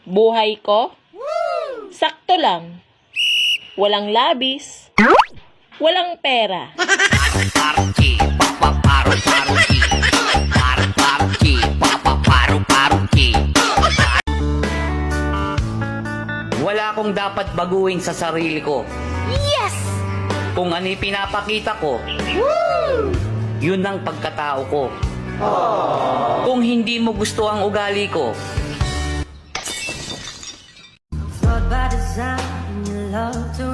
Buhay ko? Sakto lang. Walang labis. Walang pera. Wala akong dapat baguhin sa sarili ko. Yes! Kung ano pinapakita ko, yun ang pagkatao ko. Kung hindi mo gusto ang ugali ko, Flawed by design, you love to